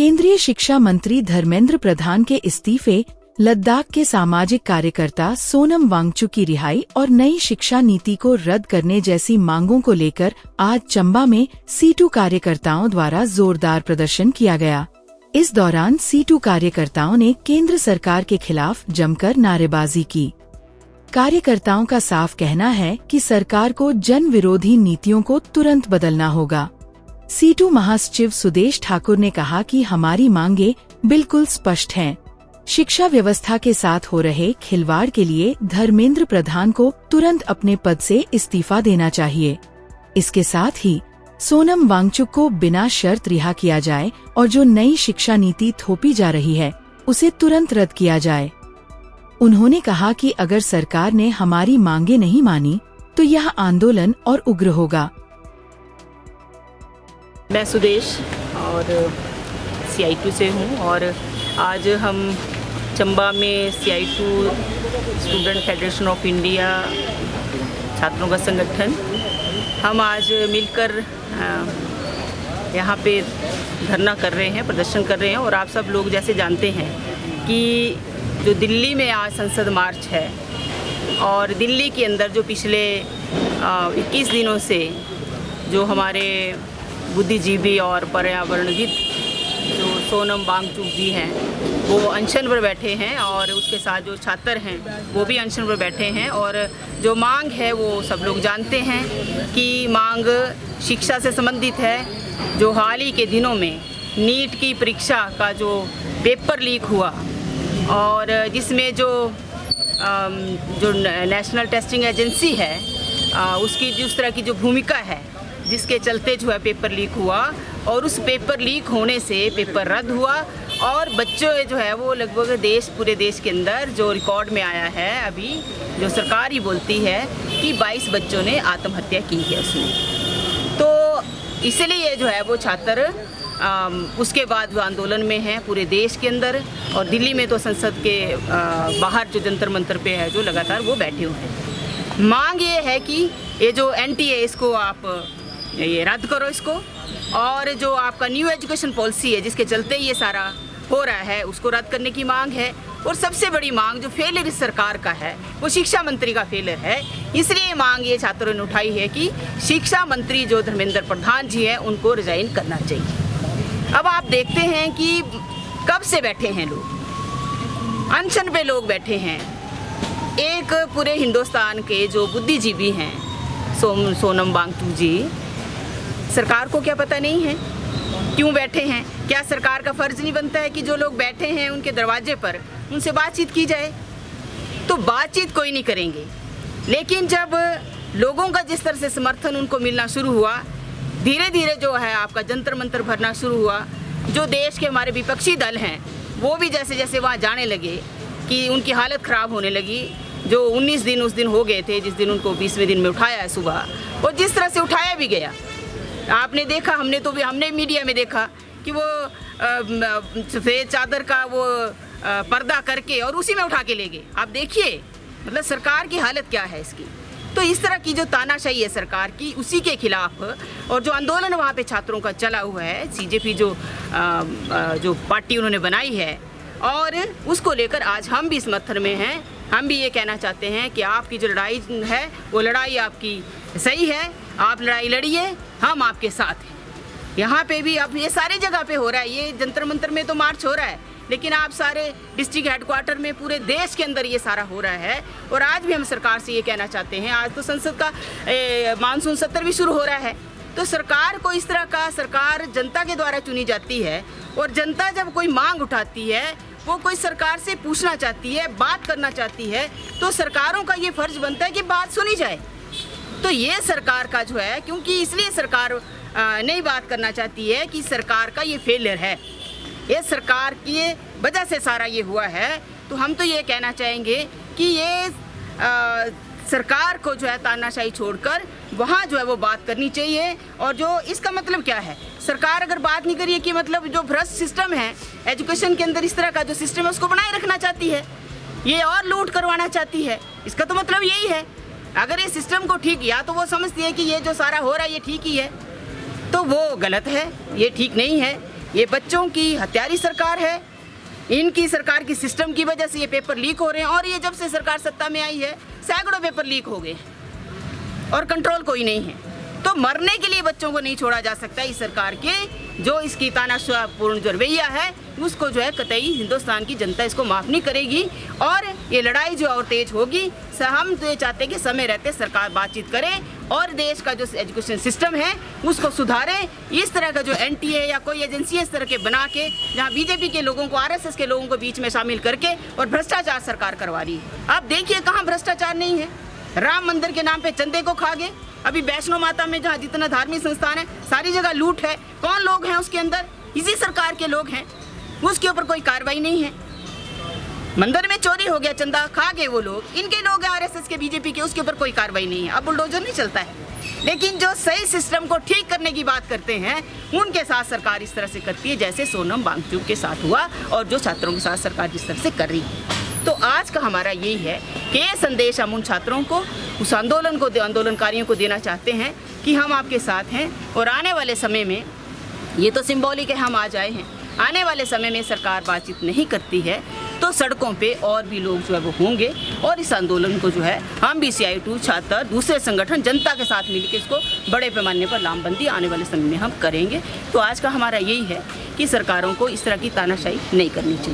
केंद्रीय शिक्षा मंत्री धर्मेंद्र प्रधान के इस्तीफे, लद्दाख के सामाजिक कार्यकर्ता सोनम वांगचुक की रिहाई और नई शिक्षा नीति को रद्द करने जैसी मांगों को लेकर आज चंबा में C2 कार्यकर्ताओं द्वारा जोरदार प्रदर्शन किया गया। इस दौरान C2 कार्यकर्ताओं ने केंद्र सरकार के खिलाफ जमकर नारेबाजी की। कार्यकर्ताओं का साफ कहना है कि सरकार को जन विरोधी नीतियों को तुरंत बदलना होगा। C2 महासचिव सुदेश ठाकुर ने कहा कि हमारी मांगे बिल्कुल स्पष्ट हैं। शिक्षा व्यवस्था के साथ हो रहे खिलवाड़ के लिए धर्मेंद्र प्रधान को तुरंत अपने पद से इस्तीफा देना चाहिए। इसके साथ ही सोनम वांगचुक को बिना शर्त रिहा किया जाए और जो नई शिक्षा नीति थोपी जा रही है उसे तुरंत रद्द किया जाए। उन्होंने कहा कि अगर सरकार ने हमारी मांगे नहीं मानी तो यह आंदोलन और उग्र होगा। मैं सुदेश और CI2 से हूँ और आज हम चंबा में CI2 student federation of India छात्रों का संगठन हम आज मिलकर यहाँ पे धरना कर रहे हैं, प्रदर्शन कर रहे हैं। और आप सब लोग जैसे जानते हैं कि जो दिल्ली में आज संसद मार्च है और दिल्ली के अंदर जो पिछले 21 दिनों से जो हमारे बुद्धिजीवी और पर्यावरणविद जो सोनम वांगचुक जी हैं वो अनशन पर बैठे हैं और उसके साथ जो छात्र हैं वो भी अनशन पर बैठे हैं। और जो मांग है वो सब लोग जानते हैं कि मांग शिक्षा से संबंधित है। जो हाल ही के दिनों में नीट की परीक्षा का जो पेपर लीक हुआ और जिसमें जो नेशनल टेस्टिंग एजेंसी है उसकी जिस तरह की जो भूमिका है जिसके चलते जो है पेपर लीक हुआ और उस पेपर लीक होने से पेपर रद्द हुआ और बच्चों जो है वो लगभग पूरे देश के अंदर जो रिकॉर्ड में आया है अभी जो सरकार ही बोलती है कि 22 बच्चों ने आत्महत्या की है उसमें। तो इसलिए जो है वो छात्र उसके बाद वो आंदोलन में हैं पूरे देश के अंदर और दिल्ली में तो संसद के बाहर जो जंतर मंतर पे है जो लगातार वो बैठे हुए हैं। मांग ये है कि ये जो NTA इसको आप ये रद्द करो इसको और जो आपका न्यू एजुकेशन पॉलिसी है जिसके चलते ये सारा हो रहा है उसको रद्द करने की मांग है। और सबसे बड़ी मांग जो फेलियर इस सरकार का है वो शिक्षा मंत्री का फेलियर है। इसलिए मांग ये छात्रों ने उठाई है कि शिक्षा मंत्री जो धर्मेंद्र प्रधान जी हैं उनको रिजाइन करना चाहिए। अब आप देखते हैं कि कब से बैठे हैं लोग, अनशन पे लोग बैठे हैं। एक पूरे हिंदुस्तान के जो बुद्धिजीवी हैं सोनम वांगचुक जी, सरकार को क्या पता नहीं है क्यों बैठे हैं? क्या सरकार का फर्ज नहीं बनता है कि जो लोग बैठे हैं उनके दरवाजे पर उनसे बातचीत की जाए? तो बातचीत कोई नहीं करेंगे। लेकिन जब लोगों का जिस तरह से समर्थन उनको मिलना शुरू हुआ, धीरे धीरे जो है आपका जंतर मंतर भरना शुरू हुआ। जो देश के हमारे विपक्षी दल हैं वो भी जैसे जैसे वहाँ जाने लगे कि उनकी हालत ख़राब होने लगी। जो 19 दिन उस दिन हो गए थे जिस दिन उनको 20वें दिन में उठाया है सुबह, और जिस तरह से उठाया भी गया आपने देखा, हमने मीडिया में देखा कि वो सफ़ेद चादर का वो पर्दा करके और उसी में उठा के ले गए। आप देखिए मतलब सरकार की हालत क्या है इसकी। तो इस तरह की जो तानाशाही है सरकार की उसी के खिलाफ और जो आंदोलन वहाँ पे छात्रों का चला हुआ है, CJP जो पार्टी उन्होंने बनाई है और उसको लेकर आज हम भी समर्थन में हैं। हम भी ये कहना चाहते हैं कि आपकी जो लड़ाई है वो लड़ाई आपकी सही है, आप लड़ाई लड़िए, हम आपके साथ हैं। यहाँ पे भी अब ये सारी जगह पे हो रहा है, ये जंतर मंतर में तो मार्च हो रहा है लेकिन आप सारे डिस्ट्रिक्ट हेडक्वार्टर में पूरे देश के अंदर ये सारा हो रहा है। और आज भी हम सरकार से ये कहना चाहते हैं, आज तो संसद का मानसून सत्र भी शुरू हो रहा है। तो सरकार को इस तरह का, सरकार जनता के द्वारा चुनी जाती है और जनता जब कोई मांग उठाती है, वो कोई सरकार से पूछना चाहती है, बात करना चाहती है, तो सरकारों का ये फर्ज बनता है कि बात सुनी जाए। तो ये सरकार का जो है, क्योंकि इसलिए सरकार नहीं बात करना चाहती है कि सरकार का ये फेलियर है, ये सरकार की वजह से सारा ये हुआ है। तो हम तो ये कहना चाहेंगे कि ये सरकार को जो है तानाशाही छोड़कर वहाँ जो है वो बात करनी चाहिए। और जो इसका मतलब क्या है, सरकार अगर बात नहीं करिए कि मतलब जो भ्रष्ट सिस्टम है एजुकेशन के अंदर, इस तरह का जो सिस्टम है उसको बनाए रखना चाहती है, ये और लूट करवाना चाहती है, इसका तो मतलब यही है। अगर ये सिस्टम को ठीक, या तो वो समझती है कि ये जो सारा हो रहा है ये ठीक ही है, तो वो गलत है, ये ठीक नहीं है। ये बच्चों की हत्यारी सरकार है। इनकी सरकार की सिस्टम की वजह से ये पेपर लीक हो रहे हैं, और ये जब से सरकार सत्ता में आई है सैकड़ों पेपर लीक हो गए और कंट्रोल कोई नहीं है। तो मरने के लिए बच्चों को नहीं छोड़ा जा सकता। इस सरकार के जो इसकी तानाशाहपूर्ण जो रवैया है उसको जो है कतई हिंदुस्तान की जनता इसको माफ़ नहीं करेगी, और ये लड़ाई जो और तेज होगी। हम तो ये चाहते हैं कि समय रहते सरकार बातचीत करे और देश का जो एजुकेशन सिस्टम है उसको सुधारे। इस तरह का जो NTA या कोई एजेंसी इस तरह के बना के जहाँ BJP के लोगों को, RSS के लोगों को बीच में शामिल करके और भ्रष्टाचार सरकार करवा रही है। आप देखिए कहाँ भ्रष्टाचार नहीं है। राम मंदिर के नाम पे चंदे को खा गए। अभी वैष्णो माता में जहाँ जितना धार्मिक संस्थान है सारी जगह लूट है। कौन लोग हैं उसके अंदर? इसी सरकार के लोग हैं। उसके ऊपर कोई कार्रवाई नहीं है। मंदिर में चोरी हो गया, चंदा खा गए वो लोग, इनके लोग हैं RSS के, BJP के, उसके ऊपर कोई कार्रवाई नहीं है। अब बुलडोजर नहीं चलता है। लेकिन जो सही सिस्टम को ठीक करने की बात करते हैं उनके साथ सरकार इस तरह से करती है जैसे सोनम वांगचुक के साथ हुआ और जो छात्रों के साथ सरकार जिस तरह से कर रही है। तो आज का हमारा यही है कि ये संदेश हम उन छात्रों को, उस आंदोलनकारियों को देना चाहते हैं कि हम आपके साथ हैं, और आने वाले समय में ये तो सिंबॉलिक है, हम आज आए हैं। आने वाले समय में सरकार बातचीत नहीं करती है तो सड़कों पे और भी लोग जो है वो होंगे, और इस आंदोलन को जो है हम भी CITU छात्र, दूसरे संगठन, जनता के साथ मिलकर इसको बड़े पैमाने पर लामबंदी आने वाले समय में हम करेंगे। तो आज का हमारा यही है कि सरकारों को इस तरह की तानाशाही नहीं करनी चाहिए।